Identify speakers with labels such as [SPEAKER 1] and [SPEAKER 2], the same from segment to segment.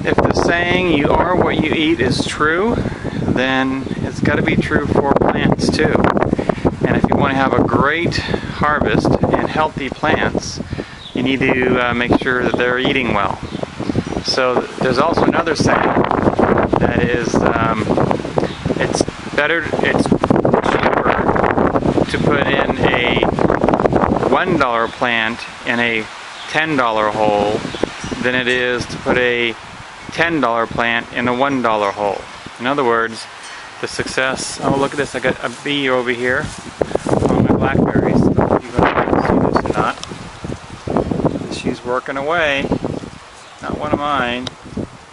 [SPEAKER 1] if the saying "you are what you eat" is true, then it's got to be true for plants too. And if you want to have a great harvest and healthy plants, you need to make sure that they're eating well. So there's also another saying that is, it's cheaper to put in a $1 plant in a $10 hole than it is to put a $10 plant in a $1 hole. In other words, the success. Oh, look at this! I got a bee over here on my blackberries. I don't know if you guys see this or not. She's working away. Not one of mine,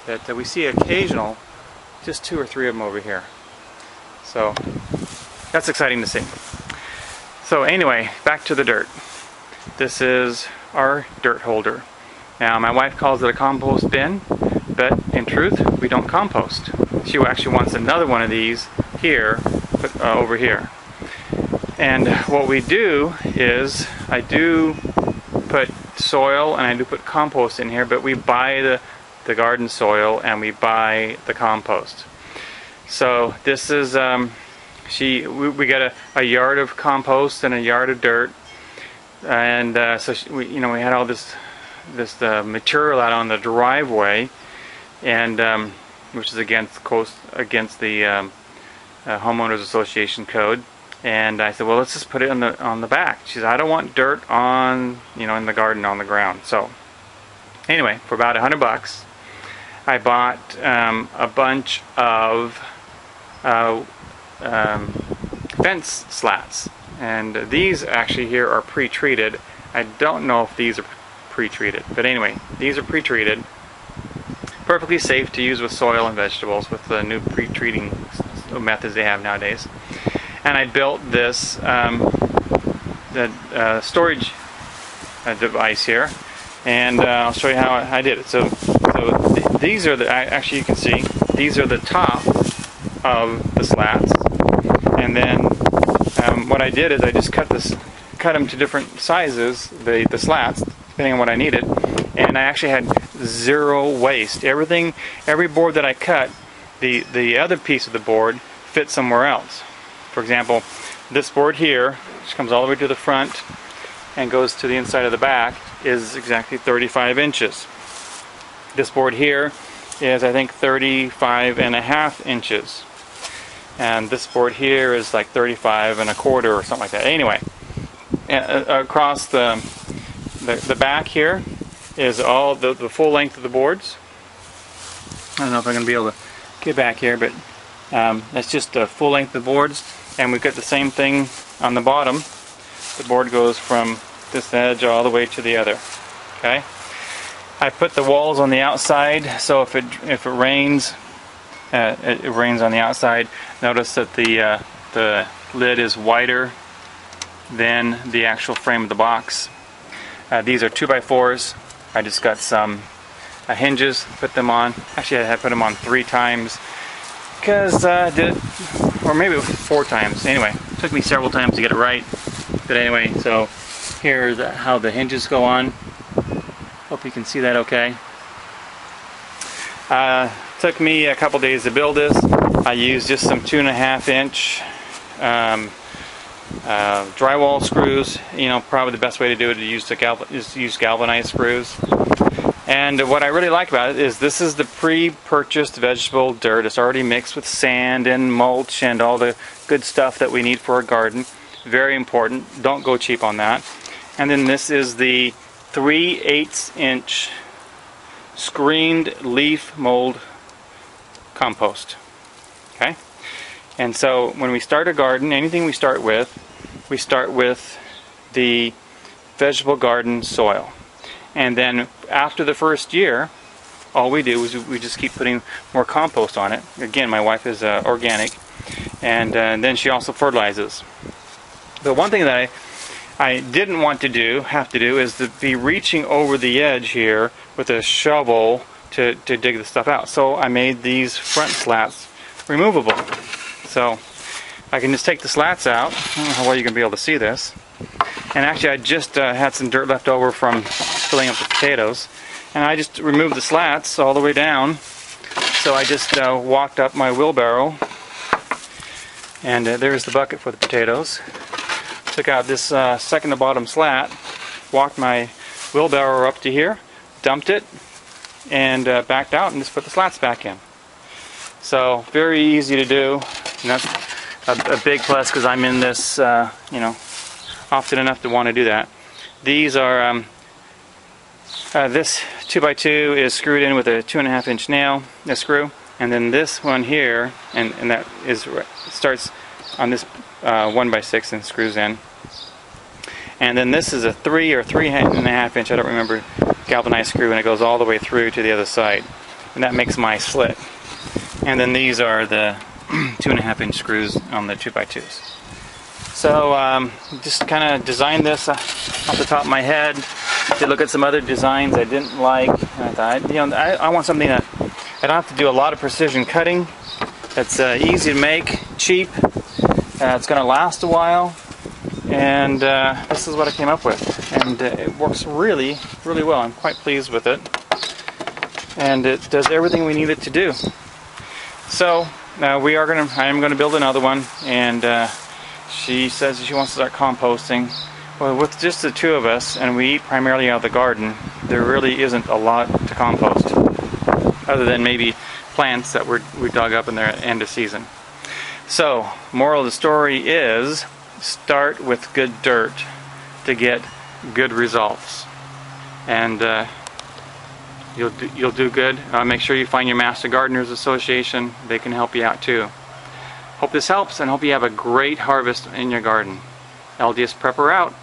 [SPEAKER 1] but we see occasional, just 2 or 3 of them over here. So that's exciting to see. So anyway, back to the dirt. This is our dirt holder. Now my wife calls it a compost bin, but in truth we don't compost. She actually wants another one of these here, over here. And what we do is, I do put soil and I do put compost in here, but we buy the garden soil and we buy the compost. So this is we got a yard of compost and a yard of dirt, and so we had all this material out on the driveway, and which is against the homeowners association code. And I said, well, let's just put it on the back. She said, I don't want dirt on in the garden on the ground. So anyway, for about $100, I bought a bunch of fence slats, and these actually here are pre-treated. I don't know if these are pre-treated, but anyway, these are pre-treated, perfectly safe to use with soil and vegetables with the new pre-treating methods they have nowadays. And I built this storage device here, and I'll show you how I did it. So these are actually, you can see these are the top of the slats, and then what I did is I just cut them to different sizes, the slats, depending on what I needed, and I actually had zero waste. Every board that I cut, the other piece of the board fit somewhere else. For example, this board here, which comes all the way to the front and goes to the inside of the back, is exactly 35 inches. This board here is, I think, 35.5 inches. And this board here is like 35.25 or something like that. Anyway, across the back here is all the full length of the boards. I don't know if I'm going to be able to get back here, but that's just the full length of the boards. And we've got the same thing on the bottom. The board goes from this edge all the way to the other. Okay. I put the walls on the outside, so if it rains, it rains on the outside. Notice that the lid is wider than the actual frame of the box. These are 2x4s. I just got some hinges, put them on. Actually, I had put them on 3 times. Because or maybe it was 4 times. Anyway, it took me several times to get it right. But anyway, so here's how the hinges go on. Hope you can see that okay. Took me a couple days to build this. I used just some 2.5 inch drywall screws. Probably the best way to do it is use galvanized screws. And what I really like about it is this is the pre-purchased vegetable dirt. It's already mixed with sand and mulch and all the good stuff that we need for a garden. Very important. Don't go cheap on that. And then this is the 3/8 inch screened leaf mold compost. Okay? And so when we start a garden, anything we start with the vegetable garden soil. And then after the first year, all we do is we just keep putting more compost on it. Again, my wife is organic, and then she also fertilizes. The one thing that I didn't want to have to do is to be reaching over the edge here with a shovel to dig the stuff out. So I made these front slats removable. So I can just take the slats out. I don't know how well you're going to be able to see this. And actually I just had some dirt left over from filling up the potatoes. And I just removed the slats all the way down. So I just walked up my wheelbarrow, and there's the bucket for the potatoes. Took out this second to bottom slat, walked my wheelbarrow up to here, dumped it, and backed out and just put the slats back in. So very easy to do, and that's a big plus because I'm in this, you know, often enough to want to do that. These are this 2x2 is screwed in with a 2.5 inch nail, a screw, and then this one here, and that is starts on this 1x6 and screws in. And then this is a 3 or 3.5 inch, I don't remember, galvanized screw, and it goes all the way through to the other side, and that makes my slit. And then these are the 2.5 inch screws on the 2x2s. So just kind of designed this off the top of my head. Did look at some other designs I didn't like, and I thought, you know, I want something that I don't have to do a lot of precision cutting. That's easy to make, cheap. It's going to last a while, and this is what I came up with. And it works really, really well. I'm quite pleased with it, and it does everything we need it to do. So I am going to build another one, and she says she wants to start composting. Well, with just the two of us, and we eat primarily out of the garden, there really isn't a lot to compost, other than maybe plants that we dug up in the end of season. So, moral of the story is, start with good dirt to get good results, and you'll do good. Make sure you find your Master Gardeners Association; they can help you out too. Hope this helps, and hope you have a great harvest in your garden. LDS Prepper out.